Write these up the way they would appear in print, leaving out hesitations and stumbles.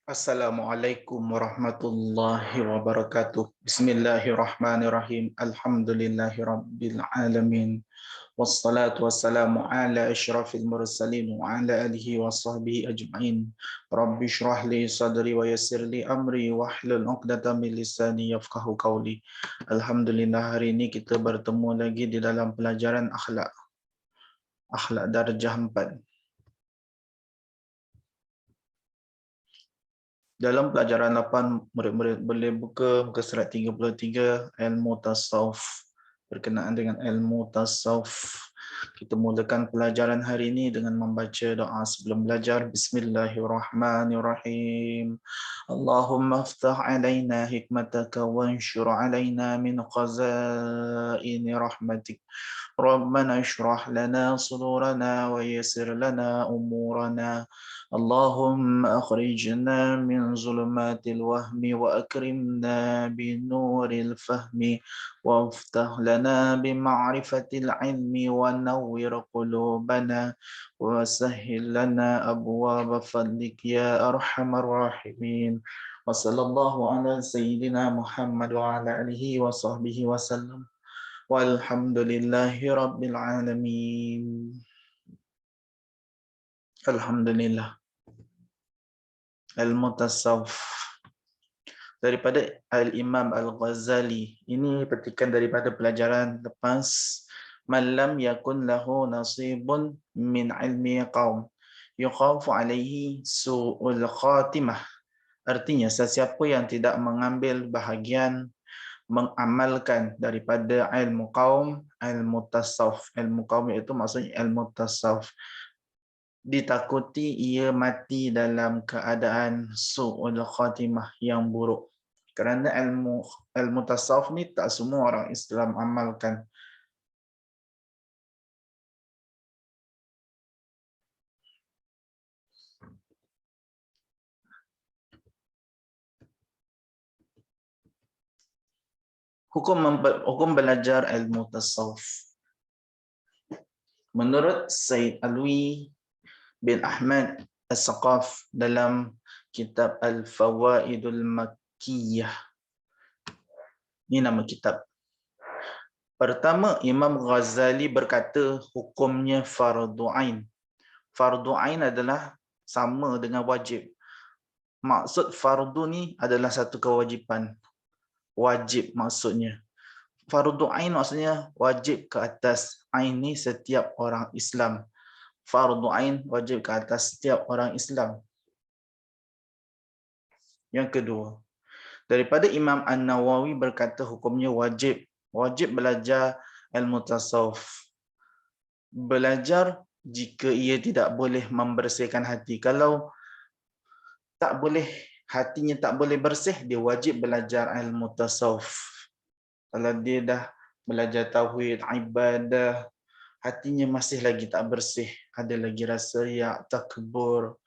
Assalamualaikum warahmatullahi wabarakatuh. Bismillahirrahmanirrahim. Alhamdulillahirabbil alamin. Wassalatu wassalamu ala asyrafil mursalin wa ala alihi wa sahbihi ajma'in. Rabbi shrah li sadri wa yassir li amri wahlul 'uqdatam min lisani yafqahu qawli. Alhamdulillah, hari ini kita bertemu lagi di dalam pelajaran akhlak darjah 4. Dalam pelajaran 8, murid-murid boleh buka muka surat 33, ilmu tasawuf. Berkenaan dengan ilmu tasawuf, kita mulakan pelajaran hari ini dengan membaca doa sebelum belajar. Bismillahirrahmanirrahim. Allahumma aftah alaina hikmataka wanshur alaina min khazaini rahmatik. Rabbana ishrah lana sudurana wa yassir lana umurana. اللهم أخرجنا من ظلمات الوهم وأكرمنا بنور الفهم وافتح لنا بمعرفة العلم ونور قلوبنا وسهل لنا أبواب فضلك يا أرحم الراحمين وصلى الله على سيدنا محمد وعلى آله وصحبه وسلم والحمد لله رب العالمين. Alhamdulillah. Ilmu tasawuf daripada Al-Imam Al-Ghazali. Ini petikan daripada pelajaran lepas. Man lam yakun lahu nasibun min ilmi qaum yukhafu alaihi su'ul khatimah. Artinya, sesiapa yang tidak mengambil bahagian mengamalkan daripada ilmu kaum, ilmu tasawuf. Ilmu kaum itu maksudnya ilmu tasawuf, ditakuti ia mati dalam keadaan su'ul khatimah, yang buruk. Kerana ilmu tasawuf ni tak semua orang Islam amalkan. Hukum belajar ilmu tasawuf. Menurut Sayyid Alwi bin Ahmad As-Saqaf dalam kitab Al-Fawaidul Makkiyah. Ini nama kitab. Pertama, Imam Ghazali berkata hukumnya fardu ain. Fardu ain adalah sama dengan wajib. Maksud fardu ni adalah satu kewajipan. Wajib maksudnya. Fardu ain maksudnya wajib ke atas. Ain ni setiap orang Islam. Fardu ain wajib ke atas setiap orang Islam. Yang kedua, daripada Imam An-Nawawi berkata hukumnya wajib. Wajib belajar ilmu tasawuf. Belajar jika ia tidak boleh membersihkan hati. Kalau tak boleh, hatinya tak boleh bersih, dia wajib belajar ilmu tasawuf. Kalau dia dah belajar tauhid, ibadah, hatinya masih lagi tak bersih, ada lagi rasa riak, takbur,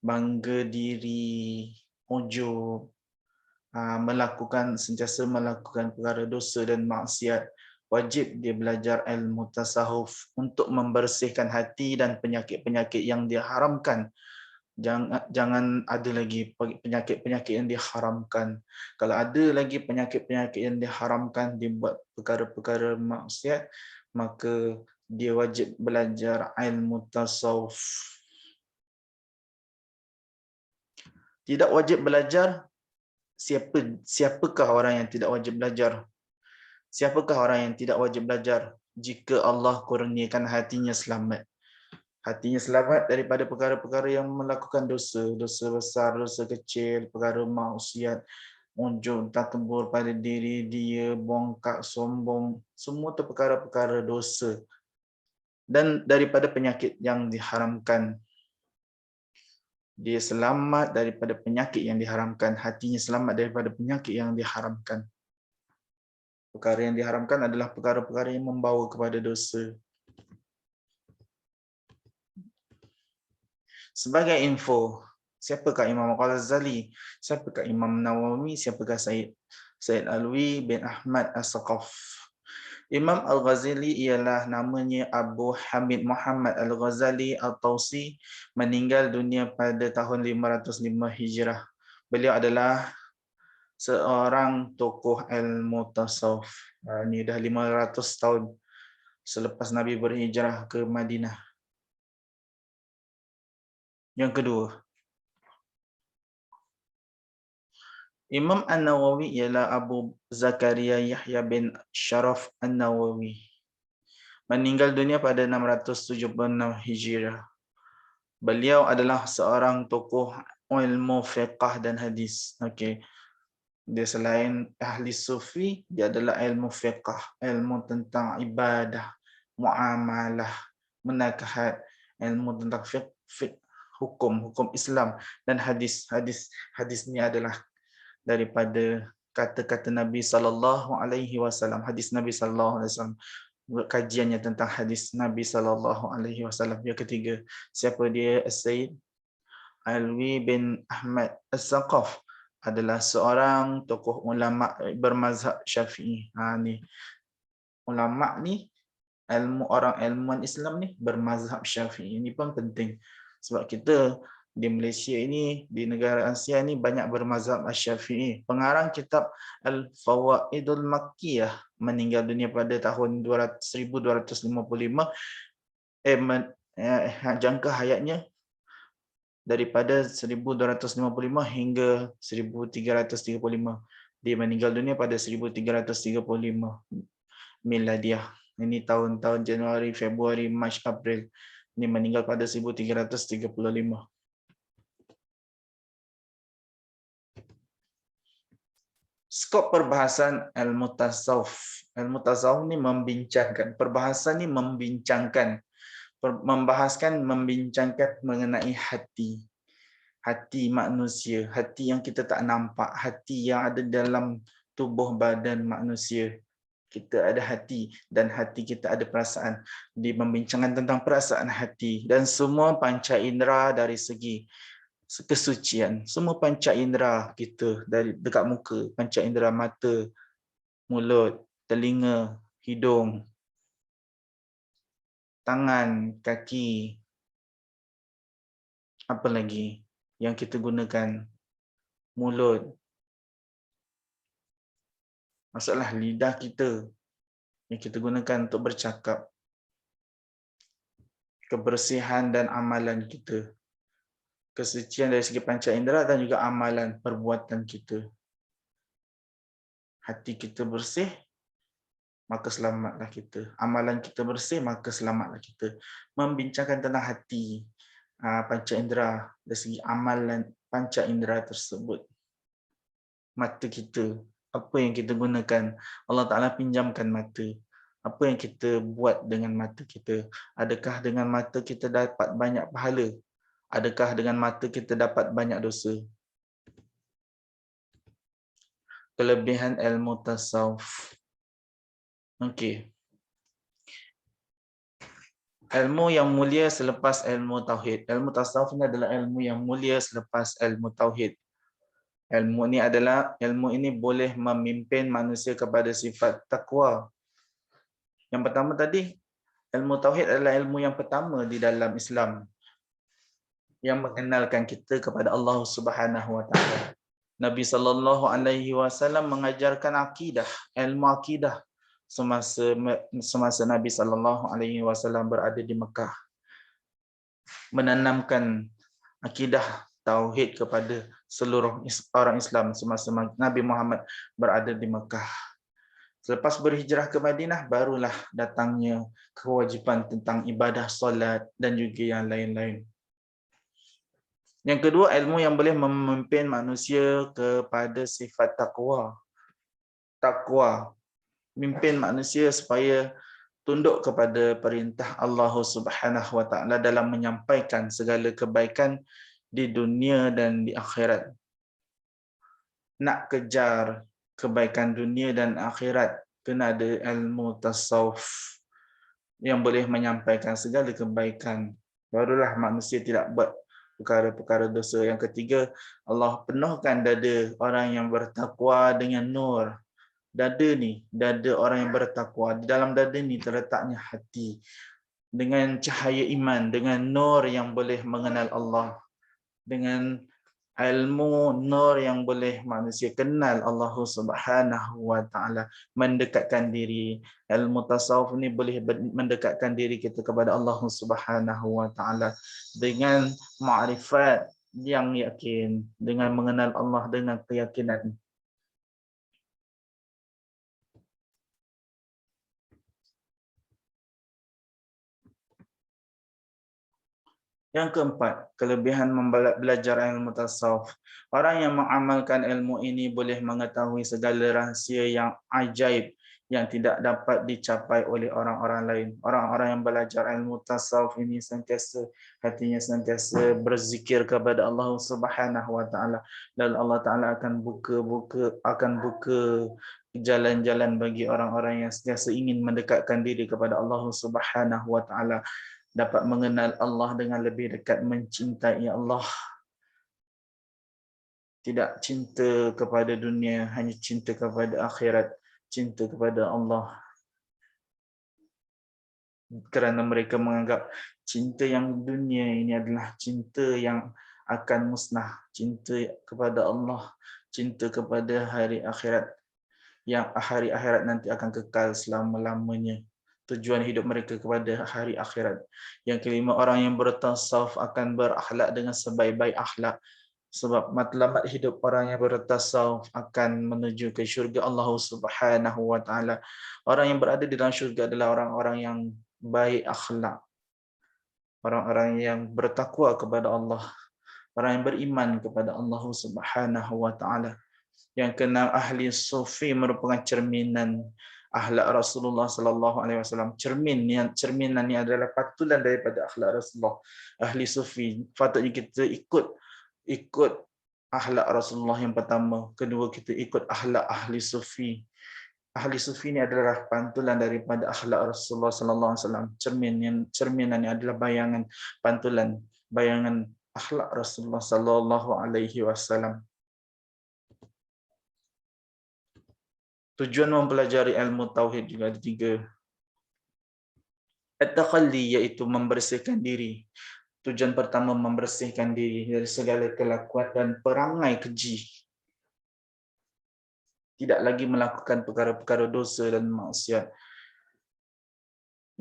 bangga diri, ujub, sentiasa melakukan perkara dosa dan maksiat, wajib dia belajar ilmu tasawuf untuk membersihkan hati dan penyakit-penyakit yang diharamkan. Jangan ada lagi penyakit-penyakit yang diharamkan. Kalau ada lagi penyakit-penyakit yang diharamkan, dibuat perkara-perkara maksiat, maka dia wajib belajar ilmu tasawuf. Tidak wajib belajar, siapakah orang yang tidak wajib belajar? Siapakah orang yang tidak wajib belajar? Jika Allah kurniakan hatinya selamat. Hatinya selamat daripada perkara-perkara yang melakukan dosa, dosa besar, dosa kecil, perkara maksiat, ujub, takbur pada diri dia, bongkak, sombong, semua itu perkara-perkara dosa. Dan daripada penyakit yang diharamkan. Dia selamat daripada penyakit yang diharamkan. Hatinya selamat daripada penyakit yang diharamkan. Perkara yang diharamkan adalah perkara-perkara yang membawa kepada dosa. Sebagai info, siapakah Imam Ghazali? Siapakah Imam Nawawi? Siapakah Sayyid Alwi bin Ahmad As-Saqaf? Imam Al-Ghazali ialah namanya Abu Hamid Muhammad Al-Ghazali Al-Tausi, meninggal dunia pada tahun 505 Hijrah. Beliau adalah seorang tokoh ilmu tasawuf. Ini dah 500 tahun selepas Nabi berhijrah ke Madinah. Yang kedua, Imam An-Nawawi ialah Abu Zakaria Yahya bin Sharaf An-Nawawi. Meninggal dunia pada 676 Hijriah. Beliau adalah seorang tokoh ilmu fiqh dan hadis. Okey. Dia selain ahli sufi, dia adalah ilmu fiqh, ilmu tentang ibadah, muamalah, menakahat, ilmu tentang fiqh, hukum Islam dan hadis. Hadis ni adalah daripada kata-kata Nabi sallallahu alaihi wasallam, hadis Nabi sallallahu alaihi wasallam. Kajiannya tentang hadis Nabi sallallahu alaihi wasallam. Yang ketiga, siapa dia? As-Sayyid Alwi bin Ahmad As-Saqaf adalah seorang tokoh ulama bermazhab Syafi'i. Ni ulama ni, orang ilmuwan Islam ni bermazhab Syafi'i. Ini pun penting sebab kita di Malaysia ini, di negara Asia ni banyak bermazhab Syafi'i. Pengarang kitab Al-Fawaidul Makkiyah meninggal dunia pada tahun 1255. Jangka hayatnya daripada 1255 hingga 1335. Dia meninggal dunia pada 1335 Miladiah. Ini tahun-tahun Januari, Februari, Mac, April. Ini meninggal pada 1335. Skop perbahasan ilmu tasawuf. Ilmu tasawuf ni membincangkan, perbahasan ni membincangkan, membincangkan mengenai hati. Hati manusia, hati yang kita tak nampak, hati yang ada dalam tubuh badan manusia. Kita ada hati dan hati kita ada perasaan. Dia membincangkan tentang perasaan hati dan semua panca indera dari segi kesucian. Semua panca indera kita dari dekat muka, panca indera mata, mulut, telinga, hidung, tangan, kaki, apa lagi yang kita gunakan, mulut, masalah lidah kita yang kita gunakan untuk bercakap, kebersihan dan amalan kita, kesucian dari segi panca indera dan juga amalan perbuatan kita. Hati kita bersih, maka selamatlah kita. Amalan kita bersih, maka selamatlah kita. Membincangkan tentang hati, panca indera dari segi amalan panca indera tersebut. Mata kita, apa yang kita gunakan, Allah Ta'ala pinjamkan mata. Apa yang kita buat dengan mata kita? Adakah dengan mata kita dapat banyak pahala? Adakah dengan mata kita dapat banyak dosa? Kelebihan ilmu tasawuf. Okey. Ilmu yang mulia selepas ilmu tauhid. Ilmu tasawuf ini adalah ilmu yang mulia selepas ilmu tauhid. Ilmu ini boleh memimpin manusia kepada sifat takwa. Yang pertama tadi, ilmu tauhid adalah ilmu yang pertama di dalam Islam yang mengenalkan kita kepada Allah Subhanahu wa taala. Nabi sallallahu alaihi wasallam mengajarkan akidah, ilmu akidah semasa Nabi sallallahu alaihi wasallam berada di Mekah. Menanamkan akidah tauhid kepada seluruh orang Islam semasa Nabi Muhammad berada di Mekah. Selepas berhijrah ke Madinah, barulah datangnya kewajipan tentang ibadah solat dan juga yang lain-lain. Yang kedua, ilmu yang boleh memimpin manusia kepada sifat takwa. Takwa, memimpin manusia supaya tunduk kepada perintah Allah Subhanahu wa taala dalam menyampaikan segala kebaikan di dunia dan di akhirat. Nak kejar kebaikan dunia dan akhirat, kena ada ilmu tasawuf yang boleh menyampaikan segala kebaikan. Barulah manusia tidak buat perkara-perkara dosa. Yang ketiga, Allah penuhkan dada orang yang bertakwa dengan nur. Dada orang yang bertakwa. Di dalam dada ni terletaknya hati. Dengan cahaya iman, dengan nur yang boleh mengenal Allah. Dengan Ilmu nur yang boleh manusia kenal Allah Subhanahu wa taala, mendekatkan diri. Ilmu tasawuf ni boleh mendekatkan diri kita kepada Allah Subhanahu wa taala dengan ma'rifat yang yakin, dengan mengenal Allah dengan keyakinan. Yang keempat, kelebihan belajar ilmu tasawuf. Orang yang mengamalkan ilmu ini boleh mengetahui segala rahsia yang ajaib yang tidak dapat dicapai oleh orang-orang lain. Orang-orang yang belajar ilmu tasawuf ini hatinya sentiasa berzikir kepada Allah Subhanahu wa taala, dan Allah taala akan buka jalan-jalan bagi orang-orang yang sentiasa ingin mendekatkan diri kepada Allah Subhanahu wa taala, dapat mengenal Allah dengan lebih dekat, mencintai Allah. Tidak cinta kepada dunia, hanya cinta kepada akhirat, cinta kepada Allah. Kerana mereka menganggap cinta yang dunia ini adalah cinta yang akan musnah. Cinta kepada Allah, cinta kepada hari akhirat, yang hari akhirat nanti akan kekal selama-lamanya. Tujuan hidup mereka kepada hari akhirat. Yang kelima, orang yang bertasawuf akan berakhlak dengan sebaik-baik akhlak. Sebab matlamat hidup orang yang bertasawuf akan menuju ke syurga Allah Subhanahu wa taala. Orang yang berada di dalam syurga adalah orang-orang yang baik akhlak. Orang-orang yang bertakwa kepada Allah. Orang yang beriman kepada Allah Subhanahu wa taala. Yang keenam, ahli sufi merupakan cerminan akhlak Rasulullah sallallahu alaihi wasallam. Cerminan ni adalah patulan daripada akhlak Rasulullah. Ahli sufi patutnya kita ikut akhlak Rasulullah yang pertama. Kedua, kita ikut akhlak ahli sufi. Ahli sufi ni adalah pantulan daripada akhlak Rasulullah sallallahu alaihi wasallam. Cerminan ni adalah bayangan akhlak Rasulullah sallallahu alaihi wasallam. Tujuan mempelajari ilmu tauhid juga ada 3. At-takhalli, iaitu membersihkan diri. Tujuan pertama, membersihkan diri dari segala kelakuan dan perangai keji. Tidak lagi melakukan perkara-perkara dosa dan maksiat.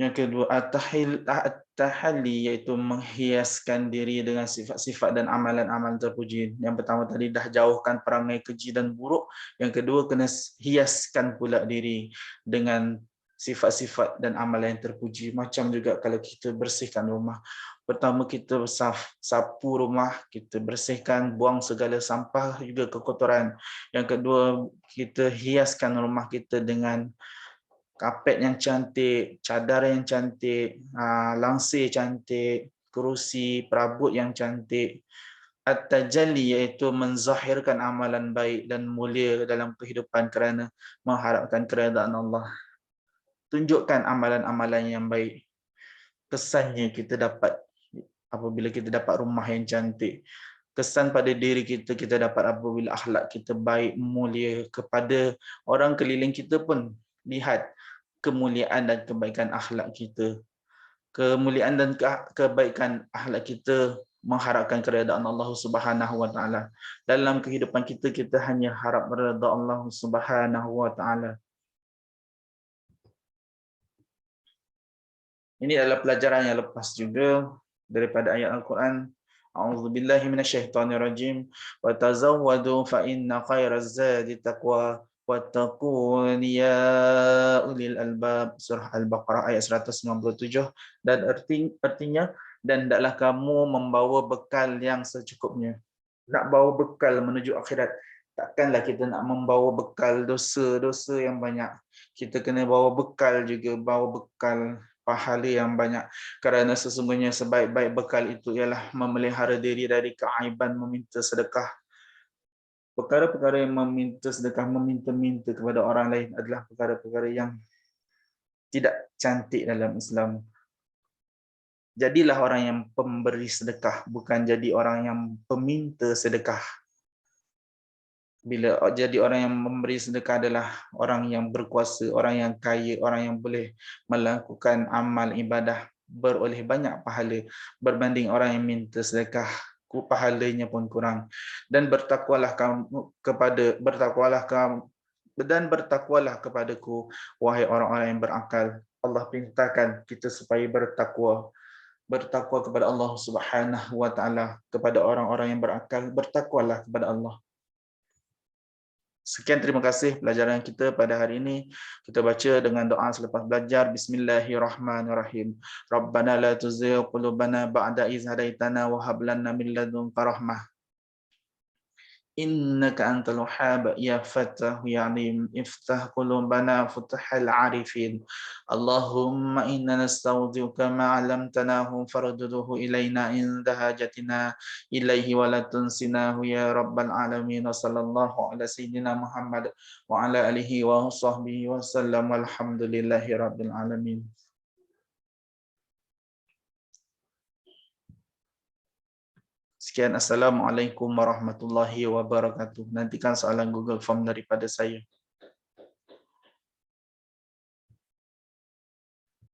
Yang kedua, at-tahalli, iaitu menghiaskan diri dengan sifat-sifat dan amalan-amalan terpuji. Yang pertama tadi dah jauhkan perangai keji dan buruk. Yang kedua, kena hiaskan pula diri dengan sifat-sifat dan amalan yang terpuji. Macam juga kalau kita bersihkan rumah. Pertama, kita sapu rumah, kita bersihkan, buang segala sampah juga kekotoran. Yang kedua, kita hiaskan rumah kita dengan kapet yang cantik, cadar yang cantik, langsir cantik, kerusi, perabot yang cantik. At-tajalli, iaitu menzahirkan amalan baik dan mulia dalam kehidupan kerana mengharapkan keredaan Allah. Tunjukkan amalan-amalan yang baik. Kesannya kita dapat apabila kita dapat rumah yang cantik. Kesan pada diri kita dapat apabila akhlak kita baik, mulia, kepada orang keliling kita pun lihat kemuliaan dan kebaikan akhlak kita. Kemuliaan dan kebaikan akhlak kita mengharapkan keredaan Allah Subhanahu wa taala. Dalam kehidupan kita hanya harap redha Allah Subhanahu wa taala. Ini adalah pelajaran yang lepas juga daripada ayat Al-Quran. A'udzubillahi minasyaitonirrajim. Wa tazawwadu fa inna khairaz zadi taqwa wattaqun ya ulil albab. Surah Al-Baqarah ayat 197. Dan artinya, dan hendaklah kamu membawa bekal yang secukupnya. Nak bawa bekal menuju akhirat, takkanlah kita nak membawa bekal dosa-dosa yang banyak. Kita kena bawa bekal juga, bawa bekal pahala yang banyak. Kerana sesungguhnya sebaik-baik bekal itu ialah memelihara diri dari keaiban meminta sedekah. Perkara-perkara yang meminta sedekah, meminta-minta kepada orang lain adalah perkara-perkara yang tidak cantik dalam Islam. Jadilah orang yang pemberi sedekah, bukan jadi orang yang peminta sedekah. Bila jadi orang yang memberi sedekah adalah orang yang berkuasa, orang yang kaya, orang yang boleh melakukan amal ibadah beroleh banyak pahala berbanding orang yang minta sedekah. pahalanya pun kurang. Dan bertakwalah kepadaku, wahai orang-orang yang berakal. Allah perintahkan kita supaya bertakwa kepada Allah Subhanahu wa taala, kepada orang-orang yang berakal, bertakwalah kepada Allah. Sekian, terima kasih pelajaran kita pada hari ini. Kita baca dengan doa selepas belajar. Bismillahirrahmanirrahim. Rabbana la tuzigh qulubana ba'da idh hadaitana wa hab lana min ladunka rahmah. إنك أنت الوهاب يا فتاح يا عليم افتح قلوبنا فتح العارفين اللهم إنا نستودعك ما علمتناه فردده إلينا عند حاجتنا إليه ولا تنسناه يا رب العالمين صلى الله على سيدنا محمد وعلى آله وصحبه وسلم والحمد لله رب العالمين. Sekian, Assalamualaikum warahmatullahi wabarakatuh. Nantikan soalan Google Form daripada saya.